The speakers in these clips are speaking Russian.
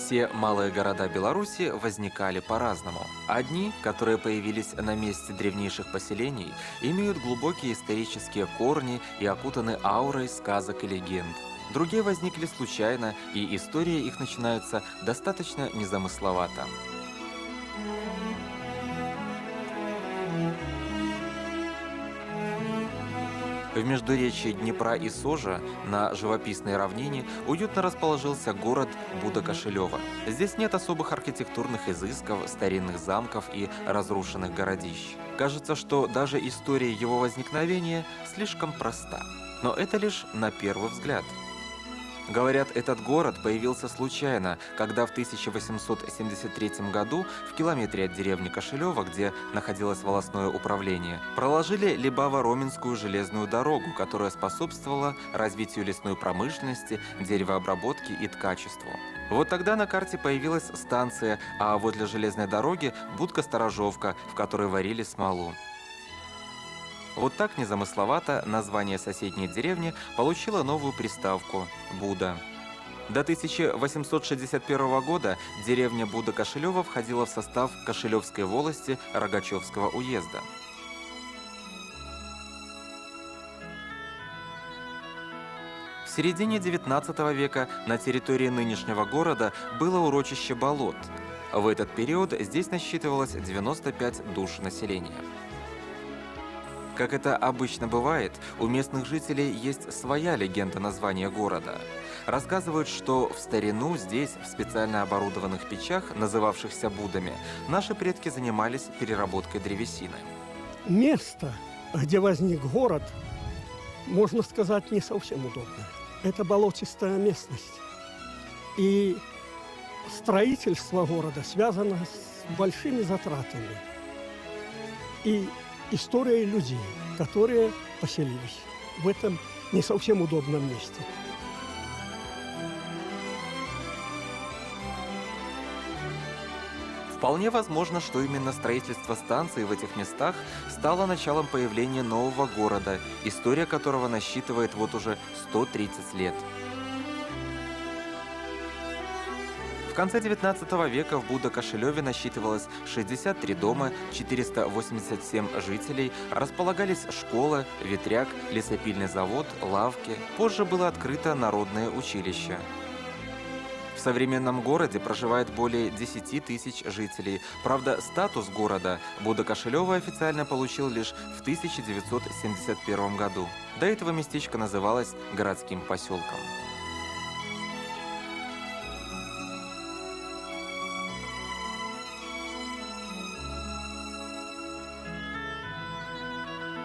Все малые города Беларуси возникали по-разному. Одни, которые появились на месте древнейших поселений, имеют глубокие исторические корни и окутаны аурой сказок и легенд. Другие возникли случайно, и история их начинается достаточно незамысловато. В междуречии Днепра и Сожа на живописной равнине уютно расположился город Буда-Кошелева. Здесь нет особых архитектурных изысков, старинных замков и разрушенных городищ. Кажется, что даже история его возникновения слишком проста. Но это лишь на первый взгляд. Говорят, этот город появился случайно, когда в 1873 году в километре от деревни Кошелева, где находилось волостное управление, проложили Либаво-Роменскую железную дорогу, которая способствовала развитию лесной промышленности, деревообработки и ткачеству. Вот тогда на карте появилась станция, а возле железной дороги будка-сторожовка, в которой варили смолу. Вот так незамысловато название соседней деревни получило новую приставку – Буда. До 1861 года деревня Буда-Кошелева входила в состав Кошелевской волости Рогачевского уезда. В середине XIX века на территории нынешнего города было урочище Болот. В этот период здесь насчитывалось 95 душ населения. Как это обычно бывает, у местных жителей есть своя легенда названия города. Рассказывают, что в старину здесь, в специально оборудованных печах, называвшихся будами, наши предки занимались переработкой древесины. Место, где возник город, можно сказать, не совсем удобное. Это болотистая местность. И строительство города связано с большими затратами. И историей людей, которые поселились в этом не совсем удобном месте. Вполне возможно, что именно строительство станции в этих местах стало началом появления нового города, история которого насчитывает вот уже 130 лет. В конце XIX века в Буда-Кошелеве насчитывалось 63 дома, 487 жителей, располагались школа, ветряк, лесопильный завод, лавки. Позже было открыто народное училище. В современном городе проживает более 10 тысяч жителей. Правда, статус города Буда-Кошелева официально получил лишь в 1971 году. До этого местечко называлось городским поселком.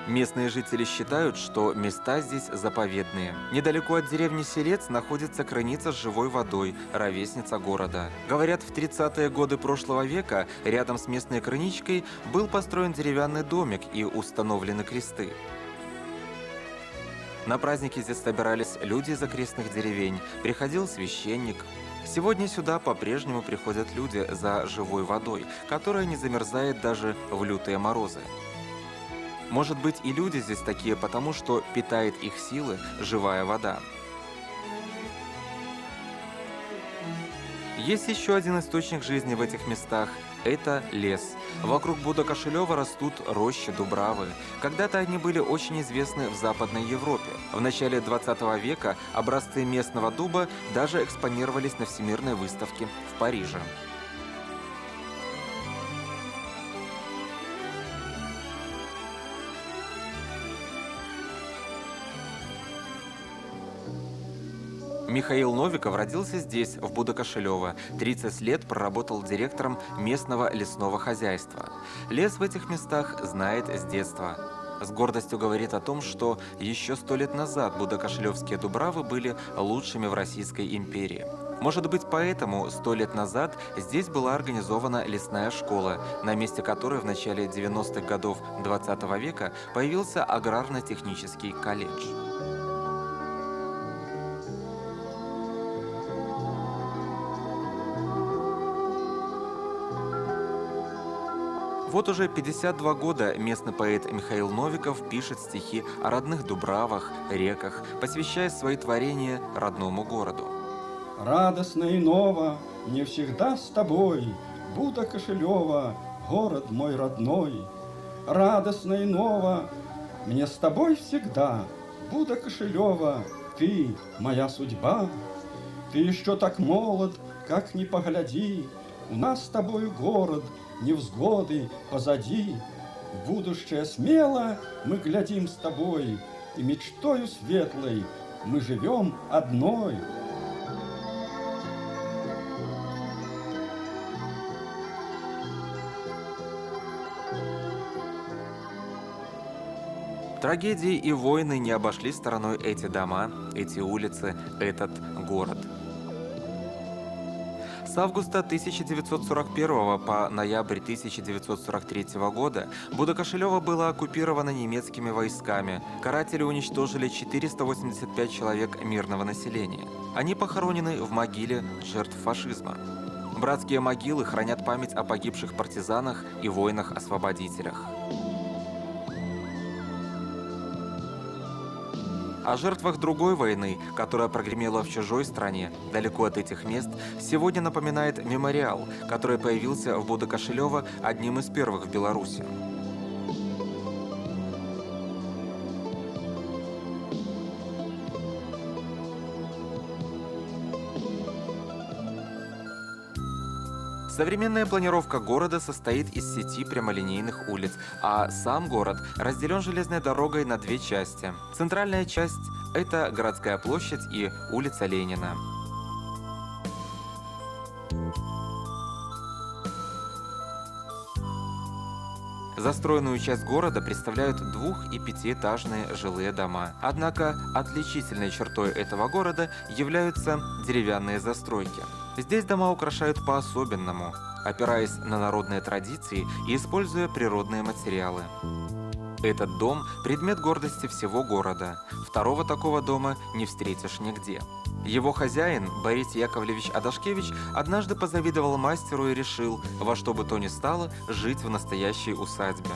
Местные жители считают, что места здесь заповедные. Недалеко от деревни Селец находится крыница с живой водой, ровесница города. Говорят, в 30-е годы прошлого века рядом с местной крыничкой был построен деревянный домик и установлены кресты. На праздники здесь собирались люди из окрестных деревень, приходил священник. Сегодня сюда по-прежнему приходят люди за живой водой, которая не замерзает даже в лютые морозы. Может быть, и люди здесь такие, потому что питает их силы живая вода. Есть еще один источник жизни в этих местах – это лес. Вокруг Буда-Кошелева растут рощи, дубравы. Когда-то они были очень известны в Западной Европе. В начале 20 века образцы местного дуба даже экспонировались на Всемирной выставке в Париже. Михаил Новиков родился здесь, в Буда-Кошелева. 30 лет проработал директором местного лесного хозяйства. Лес в этих местах знает с детства. С гордостью говорит о том, что еще 100 лет назад Буда-Кошелевские дубравы были лучшими в Российской империи. Может быть, поэтому 100 лет назад здесь была организована лесная школа, на месте которой в начале 90-х годов 20 века появился аграрно-технический колледж. Вот уже 52 года местный поэт Михаил Новиков пишет стихи о родных дубравах, реках, посвящая свои творения родному городу. Радостно и ново мне всегда с тобой. Буда Кошелева, город мой родной, радостно и ново, мне с тобой всегда. Буда Кошелева, ты моя судьба. Ты еще так молод, как ни погляди, у нас с тобою город, невзгоды позади. В будущее смело мы глядим с тобой, и мечтою светлой мы живем одной. Трагедии и войны не обошли стороной эти дома, эти улицы, этот город. С августа 1941 по ноябрь 1943 года Буда Кошелева была оккупирована немецкими войсками. Каратели уничтожили 485 человек мирного населения. Они похоронены в могиле жертв фашизма. Братские могилы хранят память о погибших партизанах и воинах-освободителях. О жертвах другой войны, которая прогремела в чужой стране, далеко от этих мест, сегодня напоминает мемориал, который появился в Буда Кошелева одним из первых в Беларуси. Современная планировка города состоит из сети прямолинейных улиц, а сам город разделен железной дорогой на две части. Центральная часть – это городская площадь и улица Ленина. Застроенную часть города представляют двух- и пятиэтажные жилые дома. Однако отличительной чертой этого города являются деревянные застройки. Здесь дома украшают по-особенному, опираясь на народные традиции и используя природные материалы. Этот дом – предмет гордости всего города. Второго такого дома не встретишь нигде. Его хозяин, Борис Яковлевич Адашкевич, однажды позавидовал мастеру и решил, во что бы то ни стало, жить в настоящей усадьбе.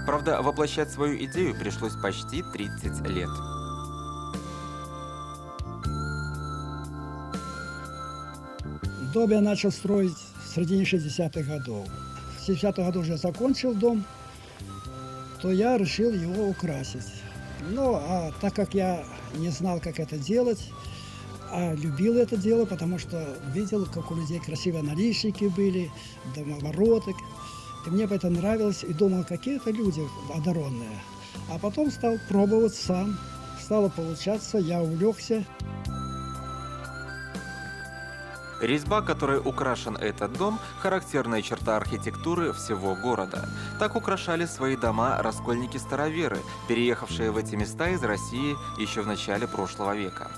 Правда, воплощать свою идею пришлось почти 30 лет. Дом я начал строить в середине 60-х годов. В 70-х годах уже закончил дом, то я решил его украсить. Ну, а так как я не знал, как это делать, а любил это дело, потому что видел, как у людей красивые наличники были, домовороты. И мне это нравилось, и думал, какие-то люди одаренные. А потом стал пробовать сам. Стало получаться, я увлекся. Резьба, которой украшен этот дом, характерная черта архитектуры всего города. Так украшали свои дома раскольники-староверы, переехавшие в эти места из России еще в начале прошлого века.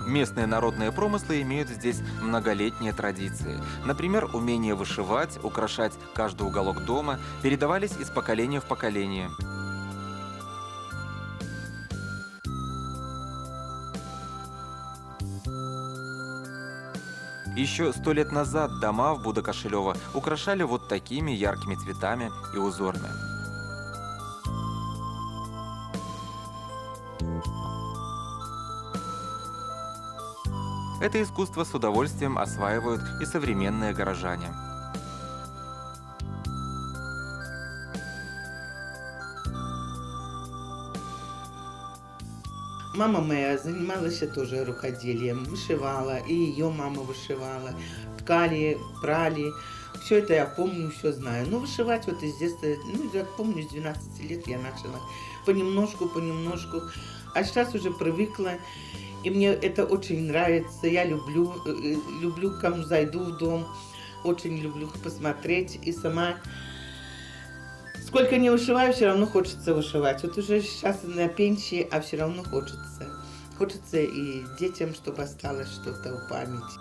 Местные народные промыслы имеют здесь многолетние традиции. Например, умение вышивать, украшать каждый уголок дома передавались из поколения в поколение. Еще 100 лет назад дома в Буда Кошелева украшали вот такими яркими цветами и узорами. Это искусство с удовольствием осваивают и современные горожане. Мама моя занималась тоже рукоделием, вышивала, и ее мама вышивала, ткали, прали. Все это я помню, все знаю. Но вышивать вот из детства, ну, я помню, с 12 лет я начала понемножку. А сейчас уже привыкла. И мне это очень нравится. Я люблю, кому зайду в дом, очень люблю посмотреть. И сама, сколько не вышиваю, все равно хочется вышивать. Вот уже сейчас на пенсии, а все равно хочется. Хочется и детям, чтобы осталось что-то в памяти.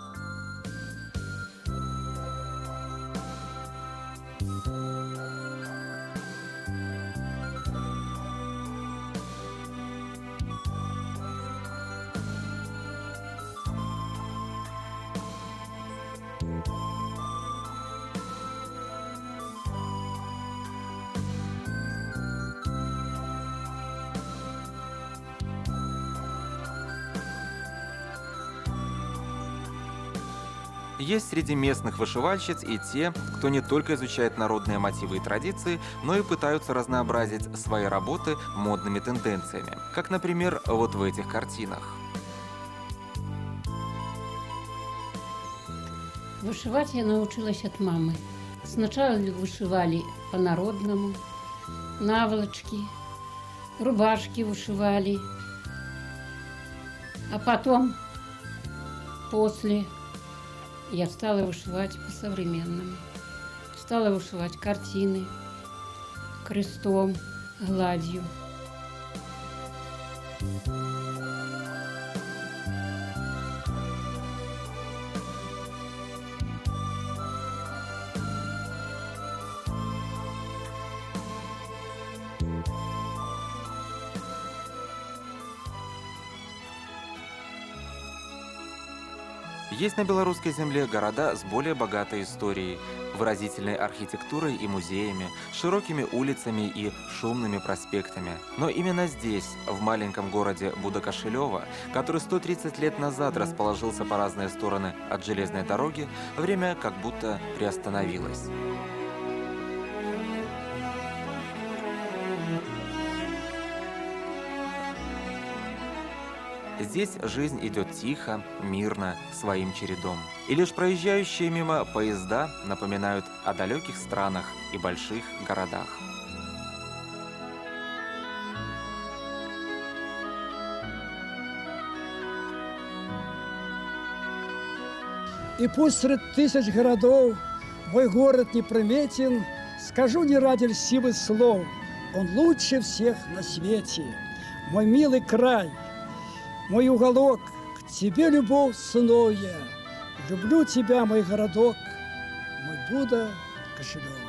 Есть среди местных вышивальщиц и те, кто не только изучает народные мотивы и традиции, но и пытаются разнообразить свои работы модными тенденциями. Как, например, вот в этих картинах. Вышивать я научилась от мамы. Сначала вышивали по-народному, наволочки, рубашки вышивали. А потом, после, я стала вышивать по-современному. Стала вышивать картины крестом, гладью. Есть на белорусской земле города с более богатой историей, выразительной архитектурой и музеями, широкими улицами и шумными проспектами. Но именно здесь, в маленьком городе Буда-Кошелева, который 130 лет назад расположился по разные стороны от железной дороги, время как будто приостановилось. Здесь жизнь идет тихо, мирно, своим чередом. И лишь проезжающие мимо поезда напоминают о далеких странах и больших городах. И пусть среди тысяч городов мой город не приметен, скажу не ради льстивых слов, он лучше всех на свете. Мой милый край, мой уголок, к тебе любовь сыновья. Люблю тебя, мой городок, мой Буда Кошелев.